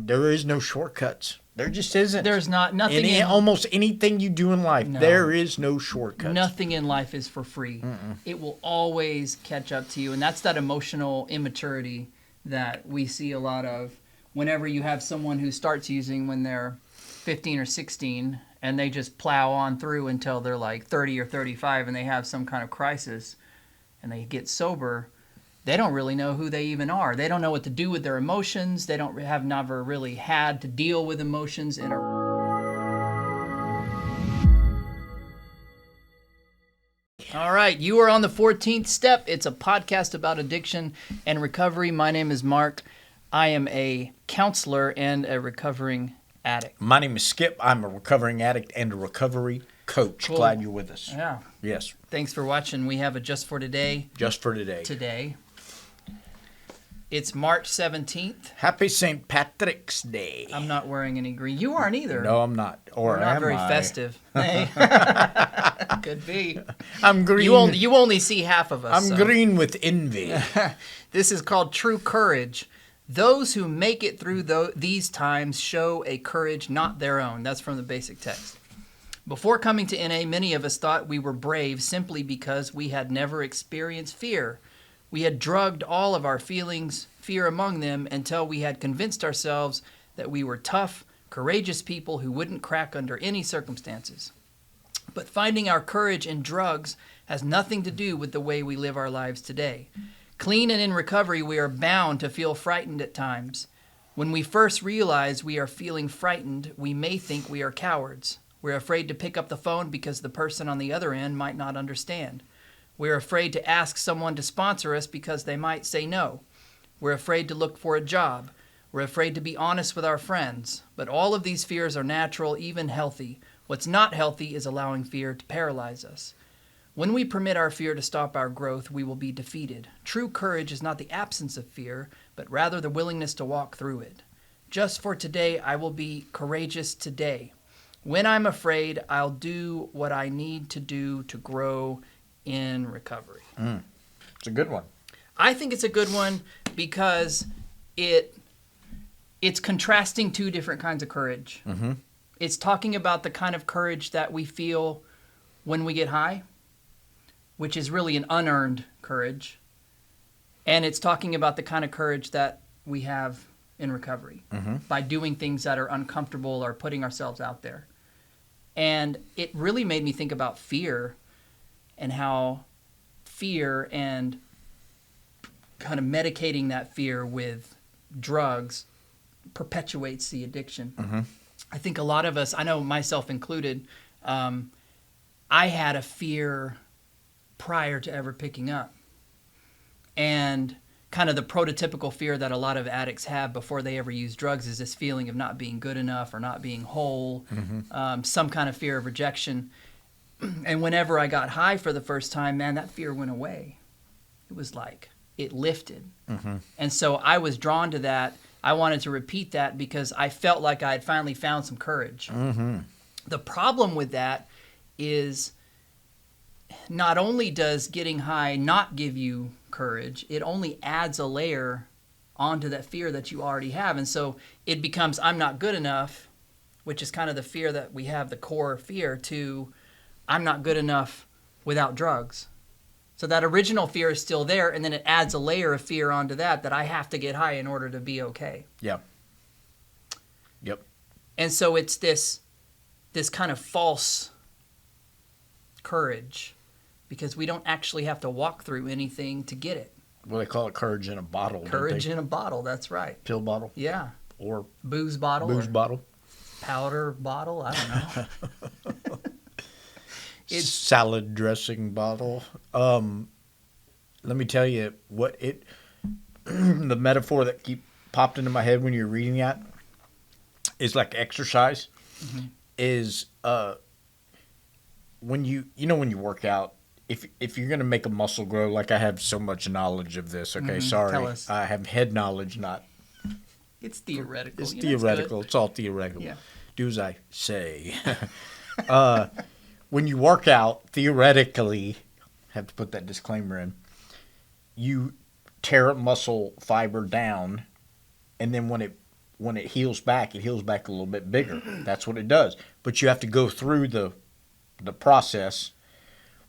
there is no shortcuts. There just isn't. There's nothing. Almost anything you do in life, there is no shortcuts. Nothing in life is for free. It will always catch up to you. And that's that emotional immaturity that we see a lot of whenever you have someone who starts using when they're 15 or 16 and they just plow on through until they're like 30 or 35 and they have some kind of crisis and they get sober. They don't really know who they even are. They don't know what to do with their emotions. They have never really had to deal with emotions in a... All right, you are on the 14th step. It's a podcast about addiction and recovery. My name is Mark. I am a counselor and a recovering addict. My name is Skip. I'm a recovering addict and a recovery coach. Cool. Glad you're with us. Yeah. Yes. Thanks for watching. We have a Just for Today. Just for today. Today. It's March 17th. Happy St. Patrick's Day. I'm not wearing any green. You aren't either. No, I'm not. Or We're not am very I? festive. Hey. Could be. I'm green. You only see half of us. I'm green with envy. This is called True Courage. Those who make it through these times show a courage not their own. That's from the basic text. Before coming to NA, many of us thought we were brave simply because we had never experienced fear. We had drugged all of our feelings, fear among them, until we had convinced ourselves that we were tough, courageous people who wouldn't crack under any circumstances. But finding our courage in drugs has nothing to do with the way we live our lives today. Clean and in recovery, we are bound to feel frightened at times. When we first realize we are feeling frightened, we may think we are cowards. We're afraid to pick up the phone because the person on the other end might not understand. We're afraid to ask someone to sponsor us because they might say no. We're afraid to look for a job. We're afraid to be honest with our friends. But all of these fears are natural, even healthy. What's not healthy is allowing fear to paralyze us. When we permit our fear to stop our growth, we will be defeated. True courage is not the absence of fear, but rather the willingness to walk through it. Just for today, I will be courageous today. When I'm afraid, I'll do what I need to do to grow in recovery. It's a good one. I think it's a good one because it's contrasting two different kinds of courage. Mm-hmm. It's talking about the kind of courage that we feel when we get high, which is really an unearned courage. And it's talking about the kind of courage that we have in recovery by doing things that are uncomfortable or putting ourselves out there. And it really made me think about fear and how fear and kind of medicating that fear with drugs perpetuates the addiction. Mm-hmm. I think a lot of us, I know myself included, I had a fear prior to ever picking up. And kind of the prototypical fear that a lot of addicts have before they ever use drugs is this feeling of not being good enough or not being whole, some kind of fear of rejection. And whenever I got high for the first time, man, that fear went away. It was like it lifted. Mm-hmm. And so I was drawn to that. I wanted to repeat that because I felt like I had finally found some courage. Mm-hmm. The problem with that is not only does getting high not give you courage, it only adds a layer onto that fear that you already have. And so it becomes, I'm not good enough, which is kind of the fear that we have, the core fear, to I'm not good enough without drugs. So that original fear is still there, and then it adds a layer of fear onto that I have to get high in order to be okay. Yeah. Yep. And so it's this kind of false courage because we don't actually have to walk through anything to get it. Well, they call it courage in a bottle. Courage in a bottle, that's right. Pill bottle? Yeah. Or booze bottle. Booze bottle. Powder bottle, I don't know. It's salad dressing bottle. Let me tell you what the metaphor that popped into my head when you're reading that is like exercise. Mm-hmm. Is when you work out, if you're gonna make a muscle grow, like I have so much knowledge of this. Okay, sorry, tell us. I have head knowledge, not. It's theoretical. It's theoretical. It's all theoretical. Yeah. Do as I say. When you work out, theoretically, have to put that disclaimer in, you tear a muscle fiber down, and then when it when it heals back a little bit bigger. That's what it does. But you have to go through the process.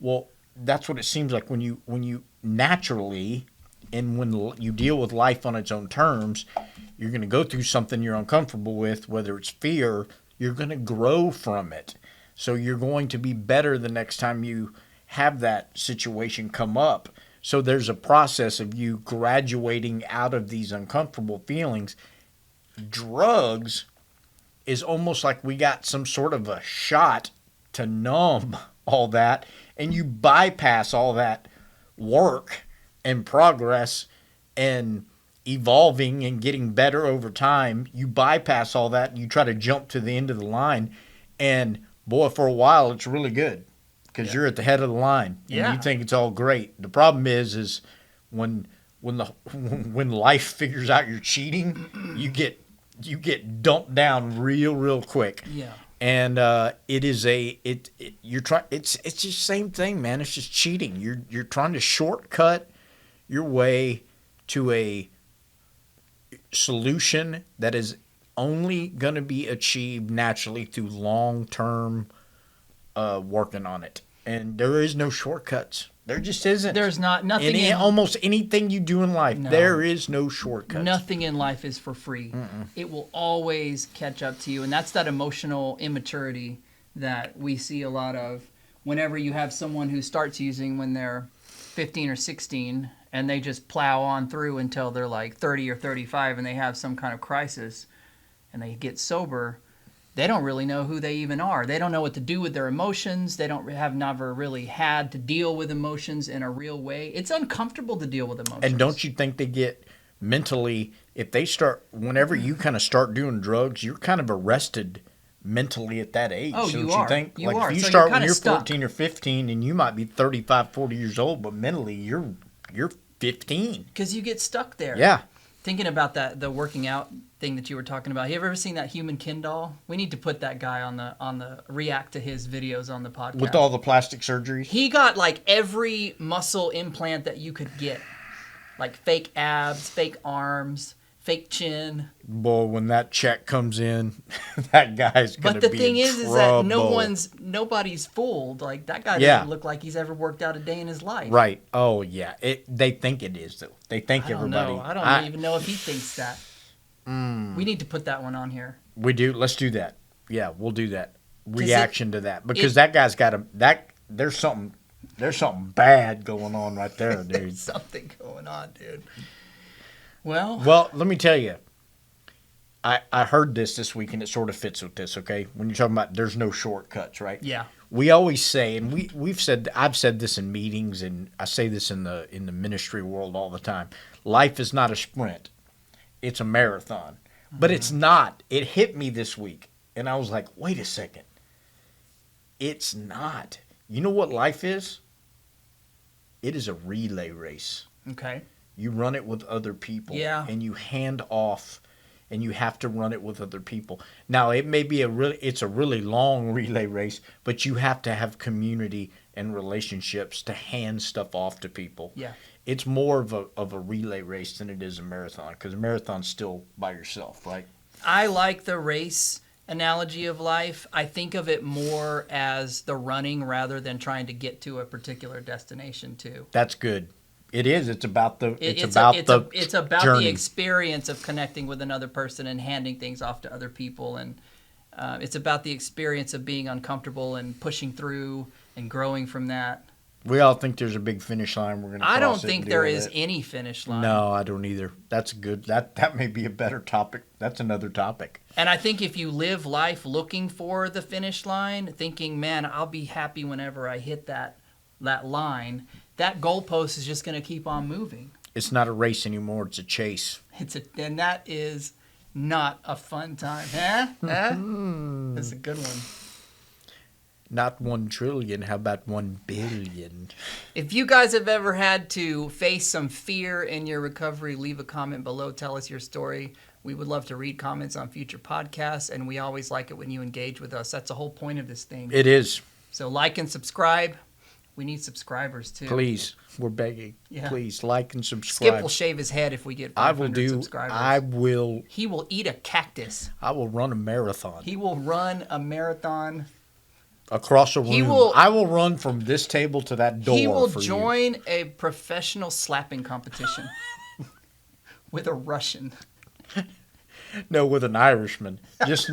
Well, that's what it seems like when you naturally, and when you deal with life on its own terms, you're going to go through something you're uncomfortable with, whether it's fear, you're going to grow from it. So you're going to be better the next time you have that situation come up. So there's a process of you graduating out of these uncomfortable feelings. Drugs is almost like we got some sort of a shot to numb all that, and you bypass all that work and progress and evolving and getting better over time. You bypass all that and you try to jump to the end of the line, and boy, for a while it's really good because you're at the head of the line and you think it's all great. The problem is when life figures out you're cheating, you get dumped down real quick. Yeah. And it's just the same thing, man. It's just cheating. You're trying to shortcut your way to a solution that is only going to be achieved naturally through long-term working on it. And there is no shortcuts. There just isn't. There's nothing. Almost anything you do in life, there is no shortcuts. Nothing in life is for free. Mm-mm. It will always catch up to you. And that's that emotional immaturity that we see a lot of whenever you have someone who starts using when they're 15 or 16 and they just plow on through until they're like 30 or 35 and they have some kind of crisis and they get sober. They don't really know who they even are. They don't know what to do with their emotions. They have never really had to deal with emotions in a real way. It's uncomfortable to deal with emotions. And don't you think they get mentally, if they start, whenever you kind of start doing drugs, you're kind of arrested mentally at that age. Oh, don't you are. you think? You like are. if you So start you're when you're stuck. 14 or 15 and you might be 35, 40 years old, but mentally you're 15. Because you get stuck there. Yeah. Thinking about the working out thing that you were talking about. Have you ever seen that human Ken doll? We need to put that guy on the react to his videos on the podcast. With all the plastic surgeries? He got like every muscle implant that you could get. Like fake abs, fake arms, fake chin. Boy, when that check comes in, that guy's going to be in trouble. But the thing is that nobody's fooled. Like that guy doesn't look like he's ever worked out a day in his life. Right. Oh, yeah. They think it is, though. They think everybody. I don't even know if he thinks that. We need to put that one on here. We do. Let's do that. Yeah, we'll do that. Reaction to that. Because that guy's got there's something bad going on right there, dude. There's something going on, dude. Well, let me tell you. I heard this week, and it sort of fits with this, okay? When you're talking about there's no shortcuts, right? Yeah. We always say, and I've said this in meetings, and I say this in the ministry world all the time. Life is not a sprint. It's a marathon. But it's not. It hit me this week, and I was like, wait a second. It's not. You know what life is? It is a relay race. Okay. You run it with other people. Yeah. And you hand off, and you have to run it with other people. Now, it may be it's a really long relay race, but you have to have community and relationships to hand stuff off to people. Yeah. It's more of a relay race than it is a marathon, because a marathon's still by yourself, right? I like the race analogy of life. I think of it more as the running rather than trying to get to a particular destination too. That's good. It is. It's about the the experience of connecting with another person and handing things off to other people, and it's about the experience of being uncomfortable and pushing through and growing from that. We all think there's a big finish line. We're going to cross it. I don't think there is any finish line. No, I don't either. That's good. That may be a better topic. That's another topic. And I think if you live life looking for the finish line, thinking, man, I'll be happy whenever I hit that line, that goalpost is just going to keep on moving. It's not a race anymore. It's a chase. And that is not a fun time. Huh? That's a good one. Not 1 trillion. How about 1 billion? If you guys have ever had to face some fear in your recovery, leave a comment below. Tell us your story. We would love to read comments on future podcasts, and we always like it when you engage with us. That's the whole point of this thing. It is. So like and subscribe. We need subscribers too. Please, we're begging. Yeah. Please like and subscribe. Skip will shave his head if we get I 500 will do. subscribers. He will eat a cactus. I will run a marathon. He will run a marathon across a room. I will run from this table to that door. He will join a professional slapping competition with a Russian. No, with an Irishman. Just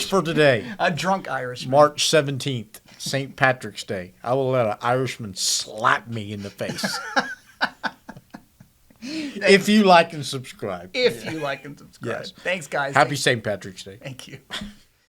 for today. A drunk Irishman. March 17th, St. Patrick's Day. I will let an Irishman slap me in the face. If you like and subscribe. If you like and subscribe. Yes. Thanks, guys. Happy St. Patrick's Day. Thank you.